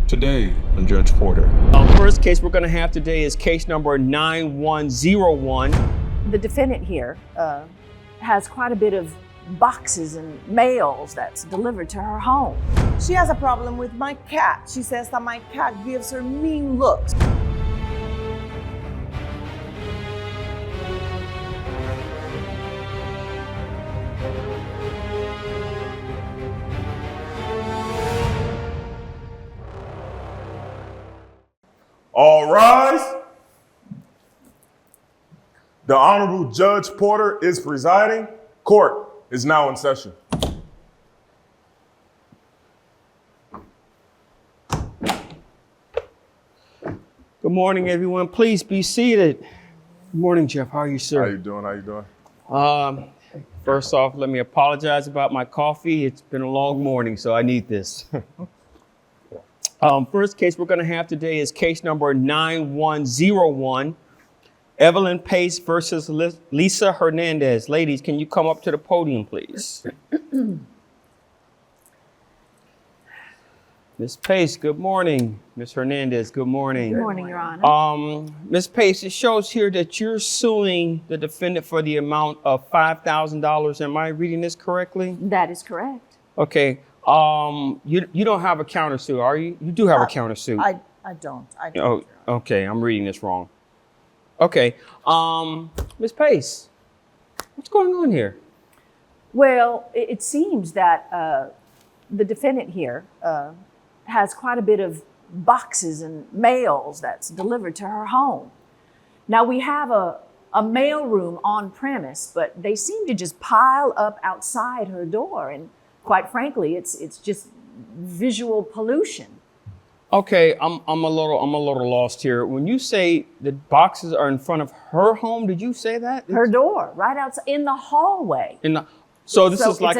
Today on Judge Porter. First case we're going to have today is case number 9101. The defendant here has quite a bit of boxes and mails that's delivered to her home. She has a problem with my cat. She says that my cat gives her mean looks. All rise. The Honorable Judge Porter is presiding. Court is now in session. Good morning, everyone. Please be seated. Good morning, Jeff. How are you, sir? How you doing? First off, let me apologize about my coffee. It's been a long morning, so I need this. First case we're going to have today is case number 9101. Evelyn Pace versus Lisa Hernandez. Ladies, can you come up to the podium, please? Ms. Pace, good morning. Ms. Hernandez, good morning. Good morning, Your Honor. Ms. Pace, it shows here that you're suing the defendant for the amount of $5,000. Am I reading this correctly? That is correct. Okay. You don't have a countersuit, are you? You do have a countersuit. I don't. Oh, okay. I'm reading this wrong. Okay. Ms. Pace, what's going on here? Well, it seems that the defendant here has quite a bit of boxes and mails that's delivered to her home. Now, we have a mail room on premise, but they seem to just pile up outside her door. And quite frankly, it's just visual pollution. Okay, I'm a little lost here. When you say the boxes are in front of her home, did you say that? Her door, right outside in the hallway. So this is like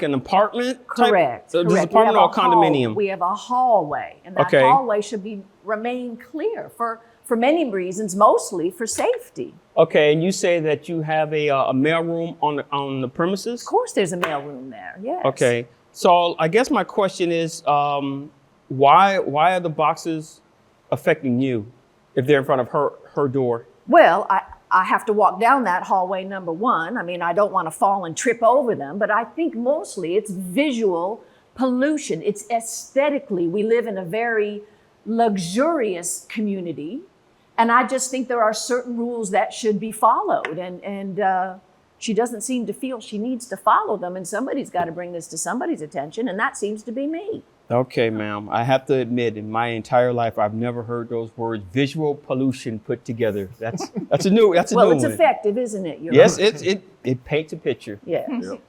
an apartment? Correct. So this is an apartment or a condominium? We have a hallway, and that hallway should remain clear for many reasons, mostly for safety. Okay, and you say that you have a mail room on the premises? Of course, there's a mail room there. Yes. Okay, so I guess my question is, why are the boxes affecting you if they're in front of her door? Well, I have to walk down that hallway, number one. I mean, I don't want to fall and trip over them, but I think mostly it's visual pollution. It's aesthetically. We live in a very luxurious community, and I just think there are certain rules that should be followed, and she doesn't seem to feel she needs to follow them, and somebody's got to bring this to somebody's attention, and that seems to be me. Okay, ma'am. I have to admit, in my entire life, I've never heard those words, visual pollution, put together. That's a new one. Well, it's effective, isn't it? Yes, it paints a picture. Yes. Yep.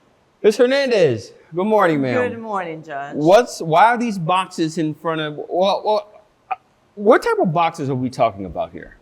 Ms. Hernandez, good morning, ma'am. Good morning, Judge. Why are these boxes in front of? Well, what type of boxes are we talking about here?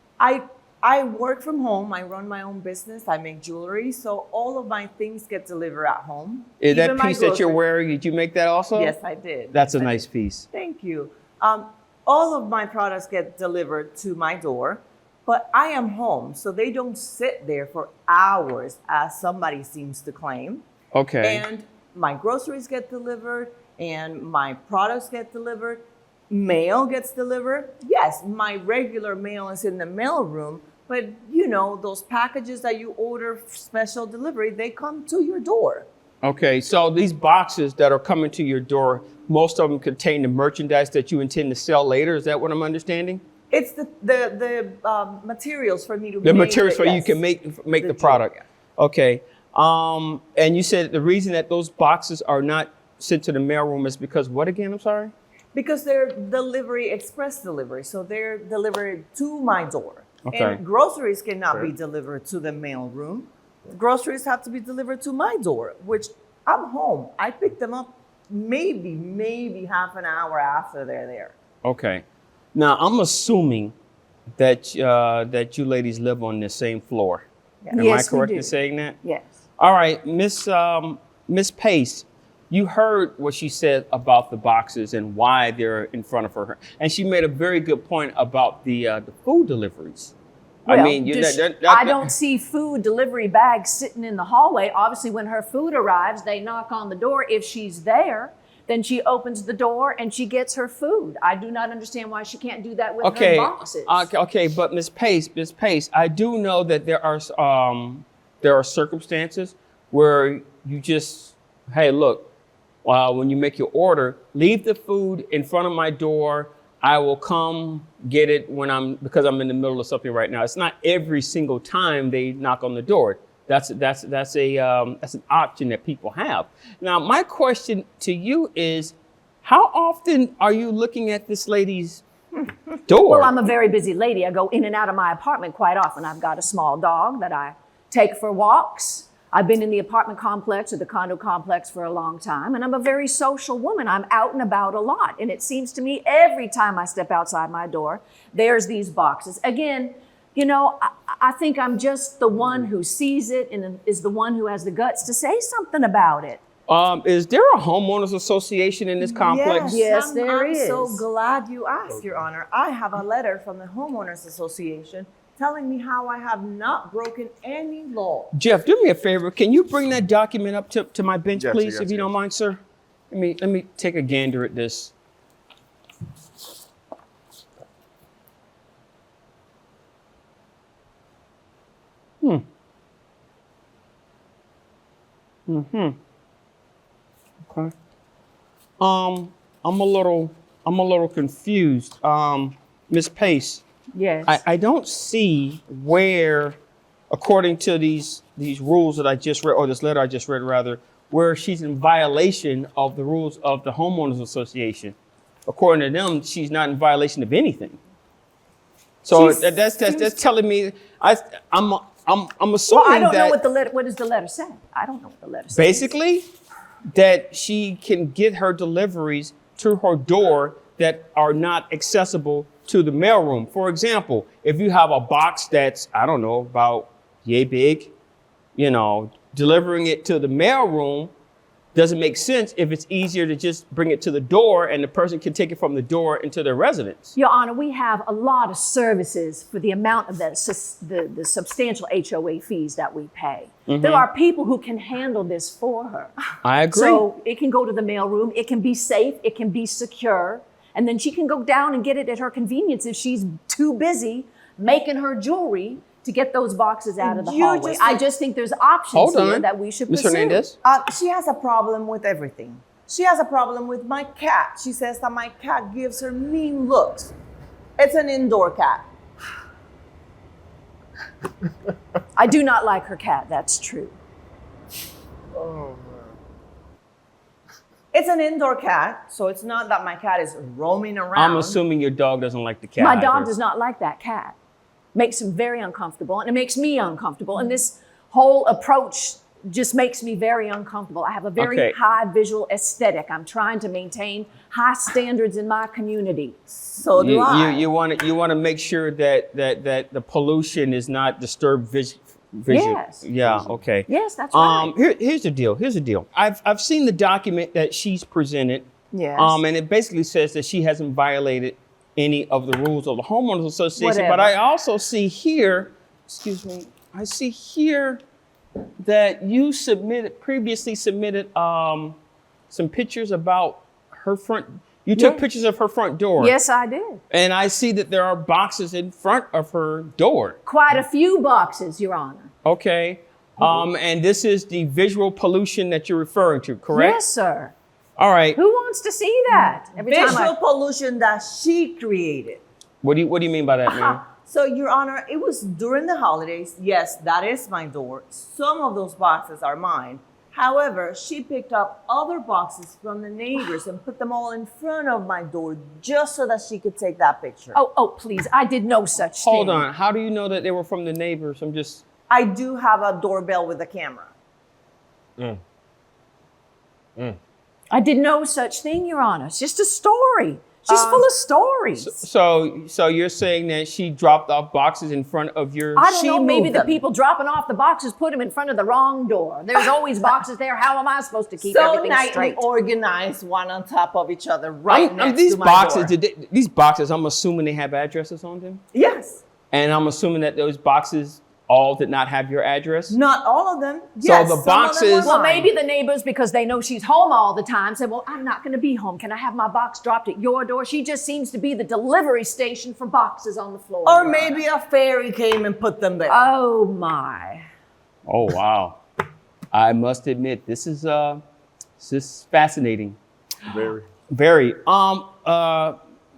I work from home. I run my own business. I make jewelry, so all of my things get delivered at home. Is that piece that you're wearing, did you make that also? Yes, I did. That's a nice piece. Thank you. All of my products get delivered to my door, but I am home, so they don't sit there for hours, as somebody seems to claim. Okay. And my groceries get delivered, and my products get delivered. Mail gets delivered. Yes, my regular mail is in the mail room, but you know, those packages that you order for special delivery, they come to your door. Okay, so these boxes that are coming to your door, most of them contain the merchandise that you intend to sell later. Is that what I'm understanding? It's the materials for me to the materials for you can make the product. Okay, and you said the reason that those boxes are not sent to the mailroom is because what again? I'm sorry. Because they're express delivery, so they're delivered to my door. Okay. And groceries cannot be delivered to the mail room. Groceries have to be delivered to my door, which I'm home. I pick them up maybe half an hour after they're there. Okay. Now I'm assuming that you ladies live on the same floor. Yeah. Am Yes, I correct we do. in saying that? Yes. All right, Miss Pace. You heard what she said about the boxes and why they're in front of her. And she made a very good point about the food deliveries. Well, I mean, I don't see food delivery bags sitting in the hallway. Obviously, when her food arrives, they knock on the door if she's there. Then she opens the door and she gets her food. I do not understand why she can't do that with her boxes. Okay, but Ms. Pace, I do know that there are circumstances where you just, hey, look, when you make your order, leave the food in front of my door. I will come get it because I'm in the middle of something right now. It's not every single time they knock on the door. That's an option that people have. Now, my question to you is, how often are you looking at this lady's door? Well, I'm a very busy lady. I go in and out of my apartment quite often. I've got a small dog that I take for walks. I've been in the apartment complex or the condo complex for a long time, and I'm a very social woman. I'm out and about a lot, and it seems to me every time I step outside my door, there's these boxes. Again, you know, I think I'm just the one who sees it and is the one who has the guts to say something about it. Is there a homeowners association in this complex? Yes, there is. I'm so glad you asked, Your Honor. I have a letter from the homeowners association telling me how I have not broken any law. Jeff, do me a favor. Can you bring that document up to my bench, Yes, please, yes, if you don't mind, sir? Let me take a gander at this. Okay. I'm a little confused. Ms. Pace. Yes. I don't see where, according to these rules that I just read, or this letter I just read rather, where she's in violation of the rules of the homeowners association. According to them, she's not in violation of anything. So that's telling me I'm assuming Well, I don't that know what does the letter say? I don't know what the letter says. basically that she can get her deliveries to her door that are not accessible to the mailroom. For example, if you have a box that's, I don't know, about yay big, delivering it to the mailroom doesn't make sense if it's easier to just bring it to the door and the person can take it from the door into their residence. Your Honor, we have a lot of services for the amount of the substantial HOA fees that we pay. There are people who can handle this for her. I agree. So it can go to the mailroom, it can be safe, it can be secure, and then she can go down and get it at her convenience if she's too busy making her jewelry to get those boxes out of the hallway. I just think there's options here that we should Ms. pursue. Hernandez? She has a problem with everything. She has a problem with my cat. She says that my cat gives her mean looks. It's an indoor cat. I do not like her cat, that's true. Oh, man. It's an indoor cat, so it's not that my cat is roaming around. I'm assuming your dog doesn't like the cat. My dog either. does not like that cat. Makes him very uncomfortable, and it makes me uncomfortable. And this whole approach just makes me very uncomfortable. I have a very high visual aesthetic. I'm trying to maintain high standards in my community. So do I. You want to make sure that the pollution is not disturbed vision. Yes. Yeah. Okay. Yes, that's right. Here's the deal. I've seen the document that she's presented. Yes. And it basically says that she hasn't violated any of the rules of the homeowners association. Whatever. But I also see here, that you previously submitted some pictures about her front. You took pictures of her front door. Yes, I did. And I see that there are boxes in front of her door. Quite a few boxes, Your Honor. Okay. And this is the visual pollution that you're referring to, correct? Yes, sir. All right. Who wants to see that? Visual pollution that she created. What do you mean by that, ma'am? So, Your Honor, it was during the holidays. Yes, that is my door. Some of those boxes are mine. However, she picked up other boxes from the neighbors and put them all in front of my door just so that she could take that picture. Oh, please. I did no such thing. Hold on. How do you know that they were from the neighbors? I do have a doorbell with a camera. I did no such thing, Your Honor. It's just a story. She's full of stories. So you're saying that she dropped off boxes in front of your... I don't know, maybe moved the them. people dropping off the boxes put them in front of the wrong door. There's always boxes there. How am I supposed to keep So everything nicely straight? organized, one on top of each other, right next these to my boxes, door. these boxes, I'm assuming they have addresses on them? Yes. And I'm assuming that those boxes all did not have your address? Not all of them. So Yes, the some of them boxes- were Well, mine. maybe the neighbors, because they know she's home all the time, said, well, I'm not going to be home. Can I have my box dropped at your door? She just seems to be the delivery station for boxes on the floor. Or Your Honor. maybe a fairy came and put them there. Oh, my. Oh, wow. I must admit, this is fascinating. Very. Very.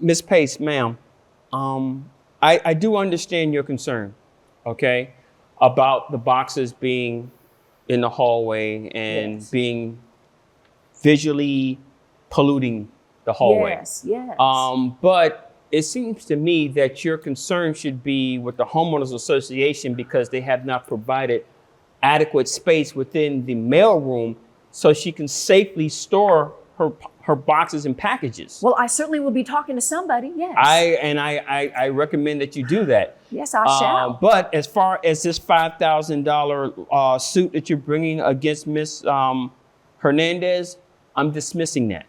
Ms. Pace, ma'am, I do understand your concern, okay, about the boxes being in the hallway and Yes. being visually polluting the hallway. Yes, yes. But it seems to me that your concern should be with the homeowners association because they have not provided adequate space within the mailroom so she can safely store her boxes and packages. Well, I certainly will be talking to somebody, yes. I recommend that you do that. Yes, I shall. But as far as this $5,000 suit that you're bringing against Miss Hernandez, I'm dismissing that.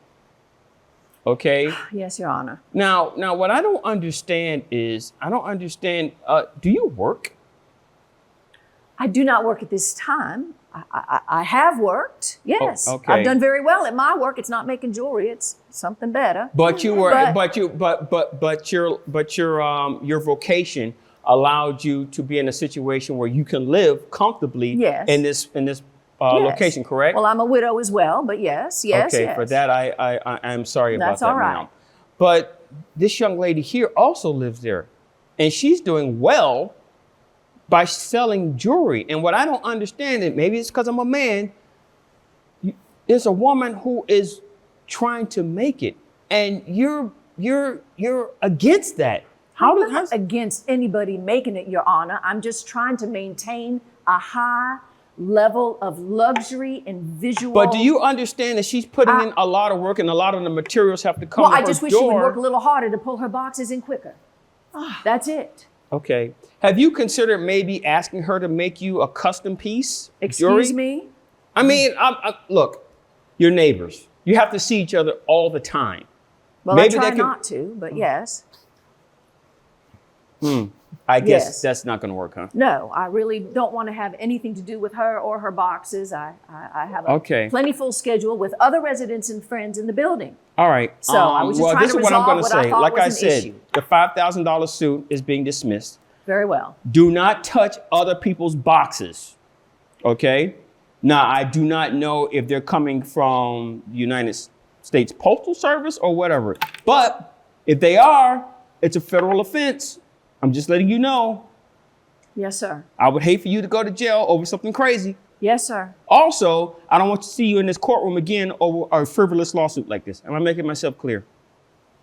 Okay. Yes, Your Honor. Now, what I don't understand is, do you work? I do not work at this time. I have worked, yes. okay. I've done very well at my work. It's not making jewelry, it's something better. But you were, But- but your vocation allowed you to be in a situation where you can live comfortably Yes. in this Yes. location, correct? Well, I'm a widow as well, but yes. Okay, yes. for that I'm sorry about That's that, all right. ma'am. But this young lady here also lives there, and she's doing well by selling jewelry. And what I don't understand, and maybe it's because I'm a man, there's a woman who is trying to make it, and you're against that. I'm not against anybody making it, Your Honor. I'm just trying to maintain a high level of luxury and visual. But do you understand that she's putting in a lot of work and a lot of the materials have to come Well, to I her just wish she would door? work a little harder to pull her boxes in quicker. That's it. Okay. Have you considered maybe asking her to make you a custom piece? Excuse jewelry? me? I mean, look, you're neighbors. You have to see each other all the time. Well, Maybe I try they can- not to, but yes. I guess Yes. that's not going to work, huh? No, I really don't want to have anything to do with her or her boxes. I have a Okay. plentiful schedule with other residents and friends in the building. All right. So I was just well, trying this to is what I'm resolve going to what I say. thought Like was I an said, issue. the $5,000 suit is being dismissed. Very well. Do not touch other people's boxes. Okay? Now, I do not know if they're coming from the United States Postal Service or whatever. But if they are, it's a federal offense. I'm just letting you know. Yes, sir. I would hate for you to go to jail over something crazy. Yes, sir. Also, I don't want to see you in this courtroom again over a frivolous lawsuit like this. Am I making myself clear?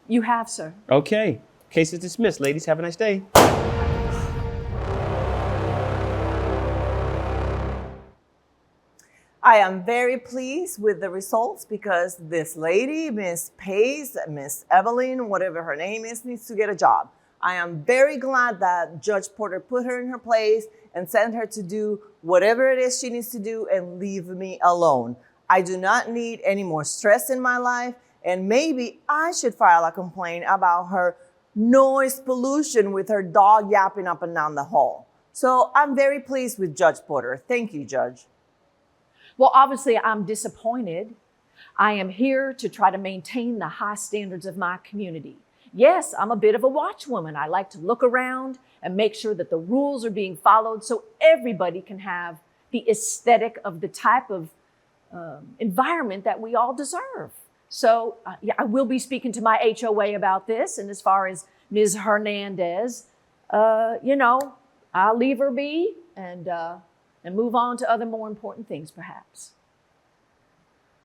You have, sir. Okay. Case is dismissed. Ladies, have a nice day. I am very pleased with the results because this lady, Miss Pace, Miss Evelyn, whatever her name is, needs to get a job. I am very glad that Judge Porter put her in her place and sent her to do whatever it is she needs to do and leave me alone. I do not need any more stress in my life, and maybe I should file a complaint about her noise pollution with her dog yapping up and down the hall. So I'm very pleased with Judge Porter. Thank you, Judge. Well, obviously, I'm disappointed. I am here to try to maintain the high standards of my community. Yes, I'm a bit of a watchwoman. I like to look around and make sure that the rules are being followed so everybody can have the aesthetic of the type of environment that we all deserve. So yeah, I will be speaking to my HOA about this. And as far as Ms. Hernandez, I'll leave her be and move on to other more important things, perhaps.